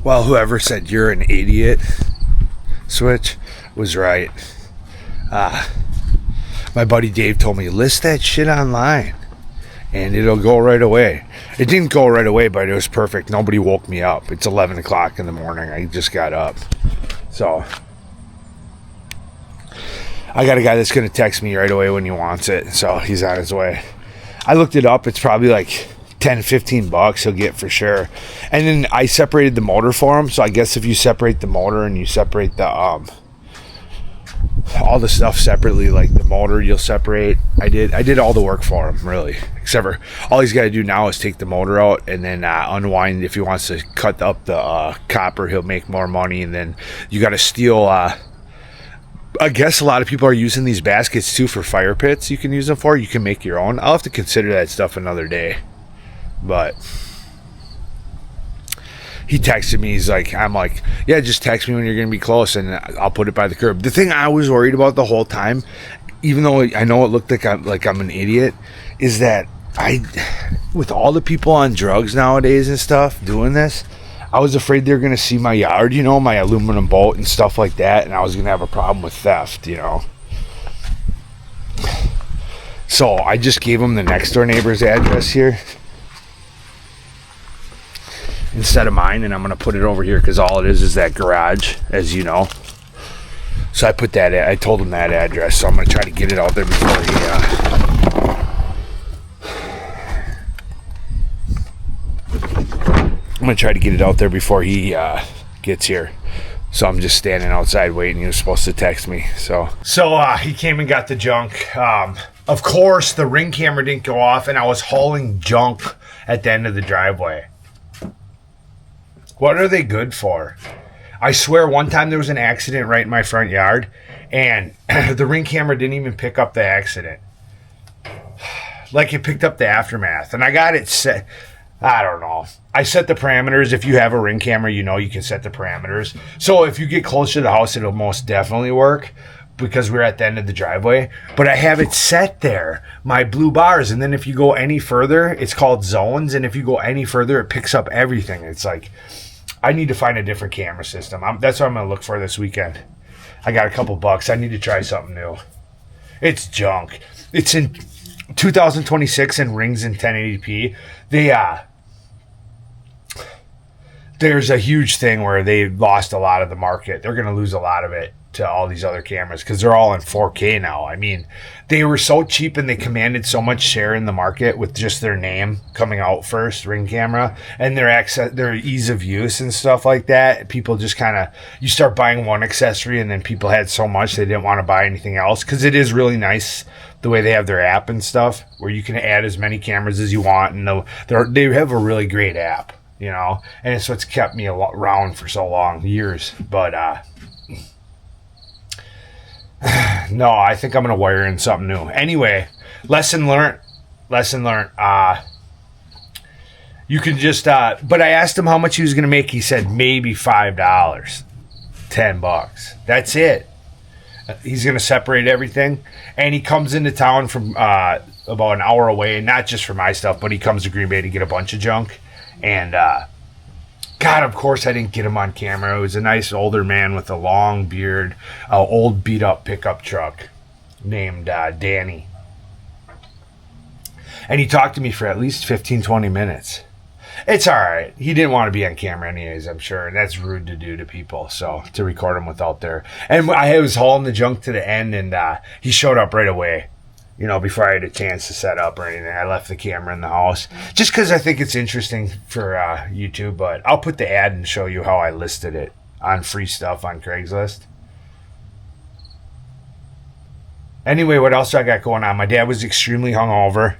Well, whoever said you're an idiot, Switch, was right. My buddy Dave told me, list that shit online and it'll go right away. It didn't go right away, but it was perfect. Nobody woke me up. It's 11 o'clock in the morning. I just got up. So I got a guy that's going to text me right away when he wants it. So he's on his way. I looked it up. It's probably like 10, 15 bucks he'll get for sure. And then I separated the motor for him. So I guess if you separate the motor and you separate the all the stuff separately, like the motor you'll separate. I did all the work for him, really, except for all he's got to do now is take the motor out and then unwind. If he wants to cut up the copper, he'll make more money. And then you got to steal I guess a lot of people are using these baskets too for fire pits. You can use them for. You can make your own. I'll have to consider that stuff another day. But he texted me. I'm like, yeah, just text me when you're going to be close and I'll put it by the curb. The thing I was worried about the whole time, even though I know it looked like I'm an idiot, is that with all the people on drugs nowadays and stuff doing this, I was afraid they're going to see my yard, my aluminum boat and stuff like that, and I was going to have a problem with theft, So I just gave them the next door neighbor's address here instead of mine, and I'm going to put it over here because all it is that garage, as you know. So I told him that address, so I'm going to try to get it out there before he gets here. So I'm just standing outside waiting. He was supposed to text me. So he came and got the junk. Of course, the ring camera didn't go off, and I was hauling junk at the end of the driveway. What are they good for? I swear one time there was an accident right in my front yard, and the ring camera didn't even pick up the accident. Like it picked up the aftermath. And I got it set. I don't know. I set the parameters. If you have a ring camera, you can set the parameters. So if you get close to the house, it'll most definitely work because we're at the end of the driveway. But I have it set there, my blue bars. And then if you go any further, it's called zones. And if you go any further, it picks up everything. It's like, I need to find a different camera system. That's what I'm going to look for this weekend. I got a couple bucks. I need to try something new. It's junk. It's in 2026 and rings in 1080p. There's a huge thing where they lost a lot of the market. They're going to lose a lot of it to all these other cameras because they're all in 4K now. I mean, they were so cheap and they commanded so much share in the market with just their name coming out first, ring camera, and their ease of use and stuff like that. People just you start buying one accessory and then people had so much they didn't want to buy anything else because it is really nice the way they have their app and stuff where you can add as many cameras as you want, and they have a really great app, and it's what's kept me around for so long, years. But no, I think I'm gonna wire in something new. Anyway, lesson learned. You can just but I asked him how much he was gonna make. He said maybe $5, $10. That's it. He's going to separate everything, and he comes into town from about an hour away, not just for my stuff, but he comes to Green Bay to get a bunch of junk. And God, of course I didn't get him on camera. It was a nice older man with a long beard, old beat up pickup truck named Danny, and he talked to me for at least 15-20 minutes. It's all right. He didn't want to be on camera anyways, I'm sure. And that's rude to do to people. So to record him without their... And I was hauling the junk to the end, and he showed up right away, before I had a chance to set up or anything. I left the camera in the house just because I think it's interesting for YouTube. But I'll put the ad and show you how I listed it on free stuff on Craigslist. Anyway, what else I got going on? My dad was extremely hungover.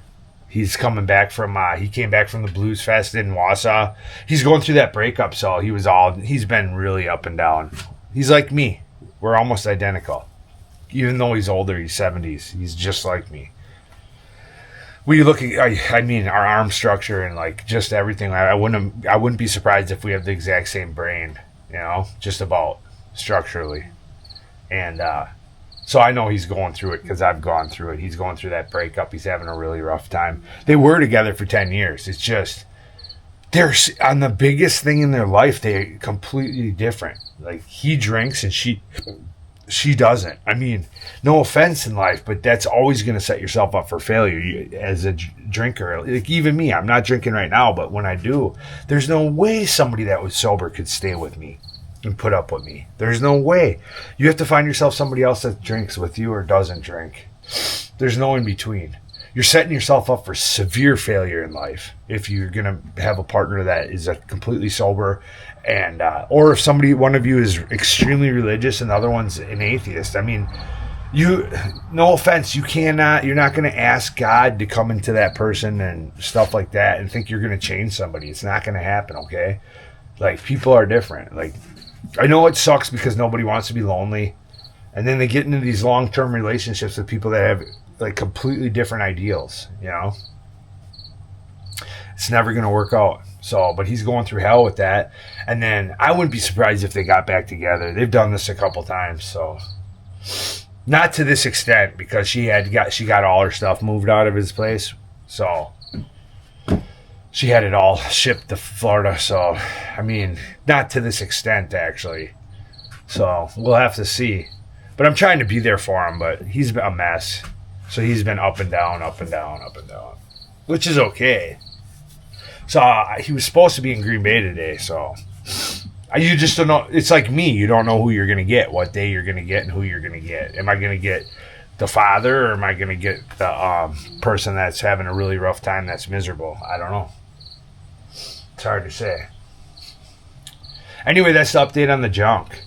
He's coming back from, he came back from the Blues Fest in Wausau. He's going through that breakup, so he's been really up and down. He's like me. We're almost identical. Even though he's older, he's 70s. He's just like me. We look at, our arm structure and like just everything. I wouldn't be surprised if we have the exact same brain, just about structurally. And, so I know he's going through it because I've gone through it. He's going through that breakup. He's having a really rough time. They were together for 10 years. It's just they're on the biggest thing in their life. They're completely different. Like he drinks and she doesn't. I mean, no offense in life, but that's always going to set yourself up for failure as a drinker. Like even me, I'm not drinking right now, but when I do, there's no way somebody that was sober could stay with me and put up with me. There's no way. You have to find yourself somebody else that drinks with you or doesn't drink. There's no in between. You're setting yourself up for severe failure in life if you're going to have a partner that is a completely sober, and or if one of you is extremely religious and the other one's an atheist. I mean, no offense, you're not going to ask God to come into that person and stuff like that and think you're going to change somebody. It's not going to happen, okay? Like, people are different. Like, I know it sucks because nobody wants to be lonely, and then they get into these long-term relationships with people that have like completely different ideals, you know. It's never going to work out. So, but he's going through hell with that. And then I wouldn't be surprised if they got back together. They've done this a couple times, so not to this extent, because she got all her stuff moved out of his place. So she had it all shipped to Florida. So, I mean, not to this extent actually. So, we'll have to see. But I'm trying to be there for him, but he's been a mess. So he's been up and down, up and down, up and down, which is okay. So he was supposed to be in Green Bay today. So you just don't know. It's like me. You don't know who you're going to get, what day you're going to get, and who you're going to get. Am I going to get the father, or am I going to get the person that's having a really rough time that's miserable? I don't know. It's hard to say. Anyway, that's the update on the junk.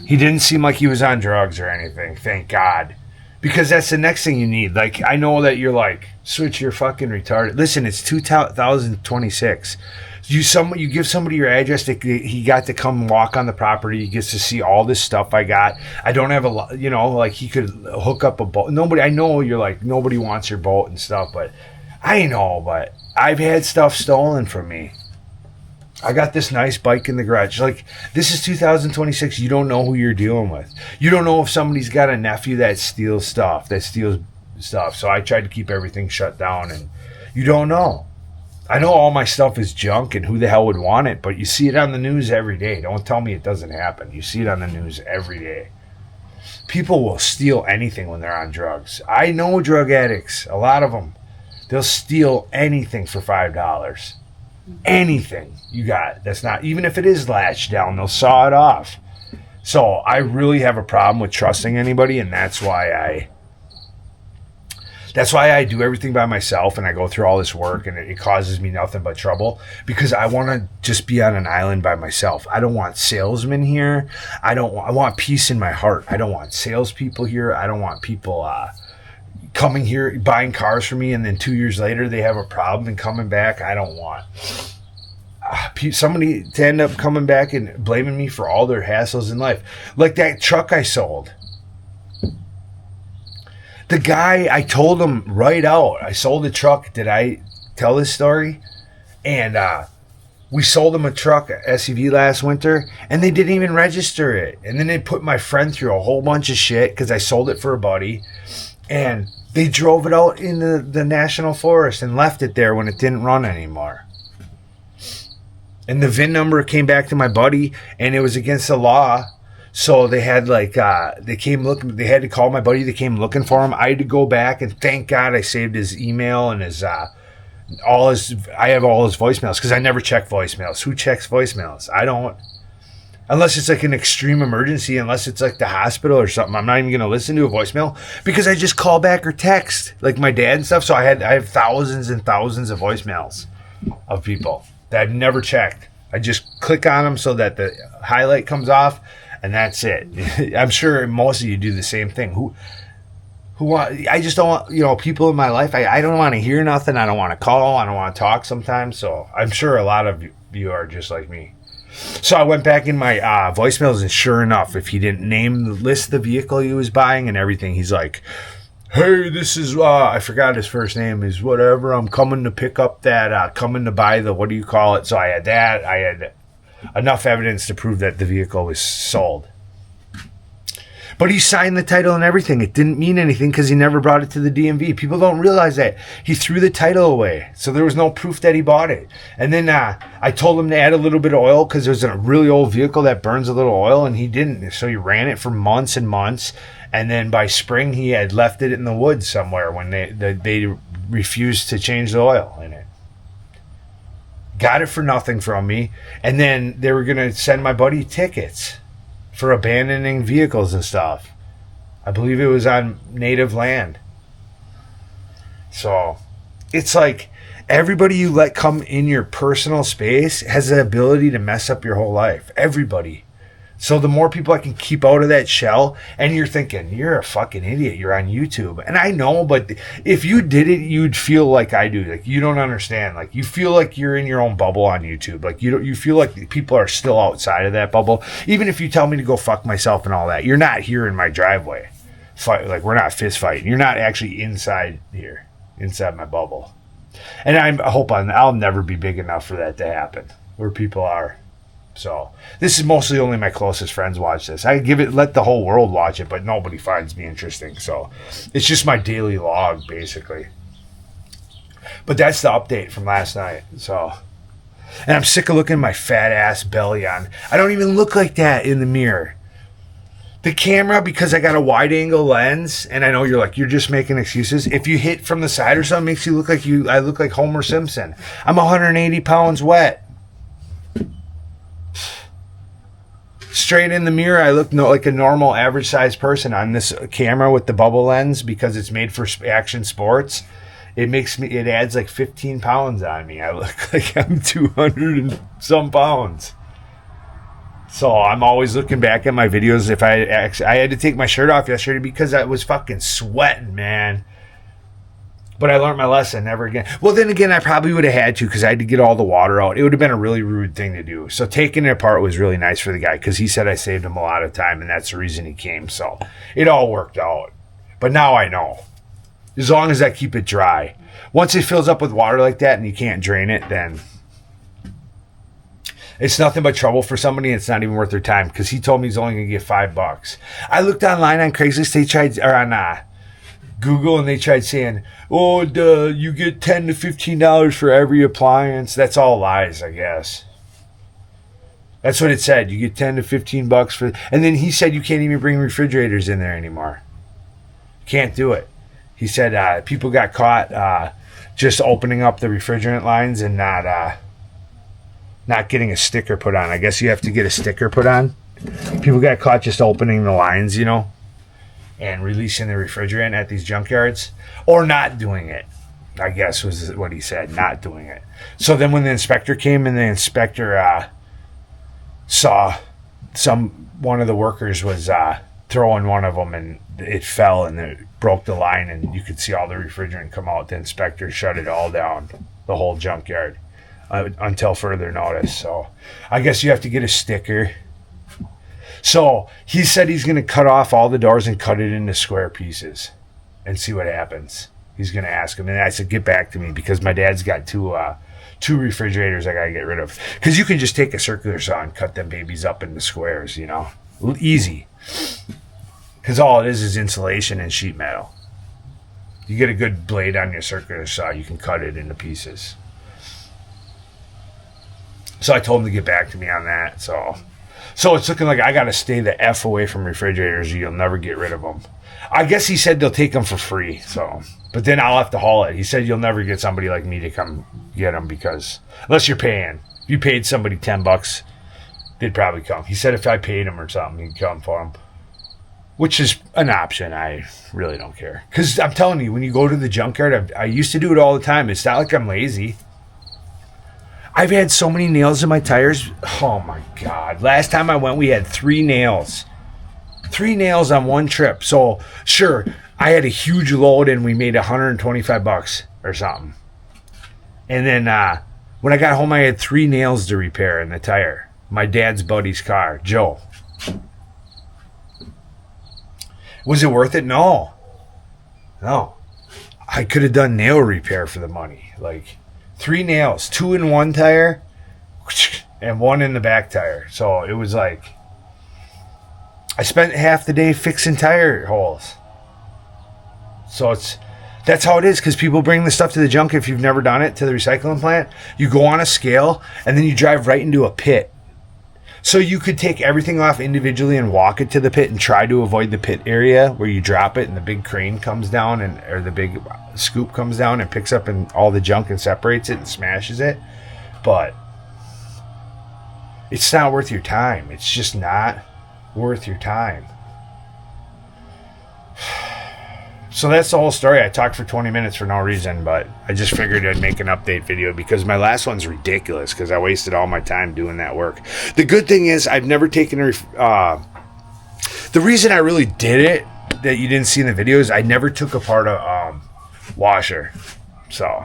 He didn't seem like he was on drugs or anything. Thank God. Because that's the next thing you need. Like, I know that you're like, switch your fucking retarded. Listen, it's 2026. You give somebody your address. He got to come walk on the property. He gets to see all this stuff I got. I don't have a lot, you know, like he could hook up a boat. I know you're like, nobody wants your boat and stuff, but I know, but I've had stuff stolen from me. I got this nice bike in the garage. Like, this is 2026. You don't know who you're dealing with. You don't know if somebody's got a nephew that steals stuff. So I tried to keep everything shut down, and you don't know. I know all my stuff is junk, and who the hell would want it, but you see it on the news every day. Don't tell me it doesn't happen. You see it on the news every day. People will steal anything when they're on drugs. I know drug addicts, a lot of them. They'll steal anything for $5. Anything you got that's not, even if it is latched down, they'll saw it off. So I really have a problem with trusting anybody, and that's why I do everything by myself, and I go through all this work, and it causes me nothing but trouble, because I want to just be on an island by myself. I don't want salesmen here. I want peace in my heart. I don't want salespeople here. I don't want people coming here, buying cars for me, and then 2 years later they have a problem and coming back. I don't want somebody to end up coming back and blaming me for all their hassles in life. Like that truck I sold. The guy, I told him right out, I sold a truck. Did I tell this story? And we sold him a truck, a SUV, last winter, and they didn't even register it. And then they put my friend through a whole bunch of shit because I sold it for a buddy. And they drove it out in the national forest and left it there when it didn't run anymore. And the VIN number came back to my buddy, and it was against the law. So they had they had to call my buddy. They came looking for him. I had to go back, and thank God I saved his email and I have all his voicemails, because I never check voicemails. Who checks voicemails? I don't. Unless it's like an extreme emergency, unless it's like the hospital or something, I'm not even going to listen to a voicemail, because I just call back or text, like my dad and stuff. So I have thousands and thousands of voicemails of people that I've never checked. I just click on them so that the highlight comes off, and that's it. I'm sure most of you do the same thing. I just don't want, people in my life, I don't want to hear nothing. I don't want to call. I don't want to talk sometimes. So I'm sure a lot of you are just like me. So I went back in my voicemails, and sure enough, if he didn't list the vehicle he was buying and everything, he's like, hey, this is, I forgot his first name, is whatever, I'm coming to pick up that, coming to buy the, what do you call it? So I had that. I had enough evidence to prove that the vehicle was sold. But he signed the title and everything. It didn't mean anything because he never brought it to the DMV. People don't realize that. He threw the title away. So there was no proof that he bought it. And then I told him to add a little bit of oil because there's a really old vehicle that burns a little oil, and he didn't. So he ran it for months and months. And then by spring, he had left it in the woods somewhere when they refused to change the oil in it. Got it for nothing from me. And then they were going to send my buddy tickets for abandoning vehicles and stuff. I believe it was on native land. So it's like everybody you let come in your personal space has the ability to mess up your whole life. Everybody. So the more people I can keep out of that shell, and you're thinking, you're a fucking idiot, you're on YouTube. And I know, but if you did it, you'd feel like I do. Like, you don't understand. Like, you feel like you're in your own bubble on YouTube. Like, you feel like people are still outside of that bubble. Even if you tell me to go fuck myself and all that, you're not here in my driveway. Like, we're not fist fighting. You're not actually inside here, inside my bubble. And I hope I'll never be big enough for that to happen, where people are. So this is mostly only my closest friends watch this. I let the whole world watch it, but nobody finds me interesting. So it's just my daily log, basically. But that's the update from last night. So, and I'm sick of looking at my fat ass belly on. I don't even look like that in the mirror. The camera, because I got a wide angle lens, and I know you're just making excuses. If you hit from the side or something, it makes you look like I look like Homer Simpson. I'm 180 pounds wet. Straight in the mirror, I look like a normal, average-sized person on this camera with the bubble lens because it's made for action sports. It adds like 15 pounds on me. I look like I'm 200 and some pounds. So I'm always looking back at my videos. If I had to take my shirt off yesterday because I was fucking sweating, man. But I learned my lesson, never again. Well, then again, I probably would have had to because I had to get all the water out. It would have been a really rude thing to do. So taking it apart was really nice for the guy because he said I saved him a lot of time, and that's the reason he came. So it all worked out. But now I know. As long as I keep it dry. Once it fills up with water like that and you can't drain it, then it's nothing but trouble for somebody. It's not even worth their time because he told me he's only going to get $5. I looked online on Craigslist. They tried, or on Google, and they tried saying, you get $10 to $15 for every appliance. That's all lies, I guess. That's what it said. You get $10 to $15 for, and then he said you can't even bring refrigerators in there anymore. Can't do it. He said people got caught just opening up the refrigerant lines and not getting a sticker put on. I guess you have to get a sticker put on. People got caught just opening the lines, and releasing the refrigerant at these junkyards, or not doing it, I guess was what he said, not doing it. So then when the inspector came, and the inspector saw one of the workers was throwing one of them, and it fell and it broke the line, and you could see all the refrigerant come out. The inspector shut it all down, the whole junkyard, until further notice. So I guess you have to get a sticker. So he said he's going to cut off all the doors and cut it into square pieces and see what happens. He's going to ask him. And I said, get back to me because my dad's got two refrigerators I got to get rid of. Because you can just take a circular saw and cut them babies up into squares, Easy. Because all it is insulation and sheet metal. You get a good blade on your circular saw, you can cut it into pieces. So I told him to get back to me on that. So it's looking like I got to stay the F away from refrigerators or you'll never get rid of them. I guess he said they'll take them for free. But then I'll have to haul it. He said you'll never get somebody like me to come get them because unless you're paying. If you paid somebody $10, they'd probably come. He said if I paid him or something, he'd come for them. Which is an option. I really don't care. Because I'm telling you, when you go to the junkyard, I used to do it all the time. It's not like I'm lazy. I've had so many nails in my tires. Oh, my God. Last time I went, we had 3 nails. 3 nails on one trip. So, sure, I had a huge load, and we made $125 or something. And then when I got home, I had 3 nails to repair in the tire. My dad's buddy's car, Joe. Was it worth it? No. I could have done nail repair for the money. Like 3 nails, 2 in one tire and 1 in the back tire. So it was like I spent half the day fixing tire holes. So that's how it is, because people bring the stuff to the junk if you've never done it, to the recycling plant. You go on a scale and then you drive right into a pit. So you could take everything off individually and walk it to the pit and try to avoid the pit area where you drop it and the big crane comes down or the big scoop comes down and picks up all the junk and separates it and smashes it. But it's not worth your time. It's just not worth your time. So that's the whole story. I talked for 20 minutes for no reason, but I just figured I'd make an update video because my last one's ridiculous because I wasted all my time doing that work. The good thing is I've never taken the reason I really did it that you didn't see in the video is I never took apart a washer. So,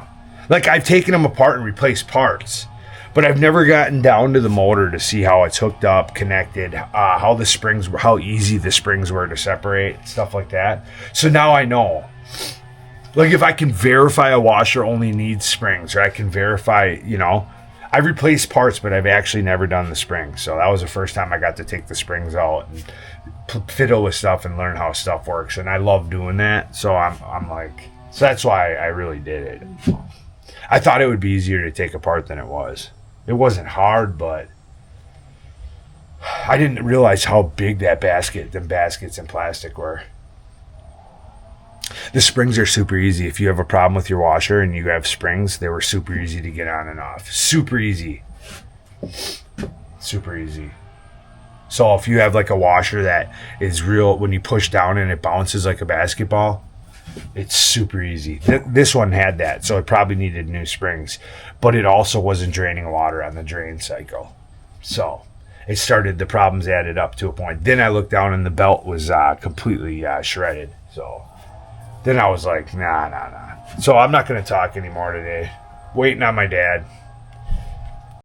like, I've taken them apart and replaced parts, but I've never gotten down to the motor to see how it's hooked up, connected, how easy the springs were to separate, stuff like that. So now I know. Like, if I can verify a washer only needs springs, or I can verify, I've replaced parts, but I've actually never done the springs. So that was the first time I got to take the springs out and fiddle with stuff and learn how stuff works. And I love doing that. So I'm like, so that's why I really did it. I thought it would be easier to take apart than it was. It wasn't hard, but I didn't realize how big them baskets in plastic were. The springs are super easy. If you have a problem with your washer and you have springs, they were super easy to get on and off. Super easy. Super easy. So if you have like a washer that is real, when you push down and it bounces like a basketball, it's super easy. This one had that, so it probably needed new springs, but it also wasn't draining water on the drain cycle. So the problems added up to a point. Then I looked down and the belt was completely shredded. So then I was like, nah. So I'm not going to talk anymore today. Waiting on my dad.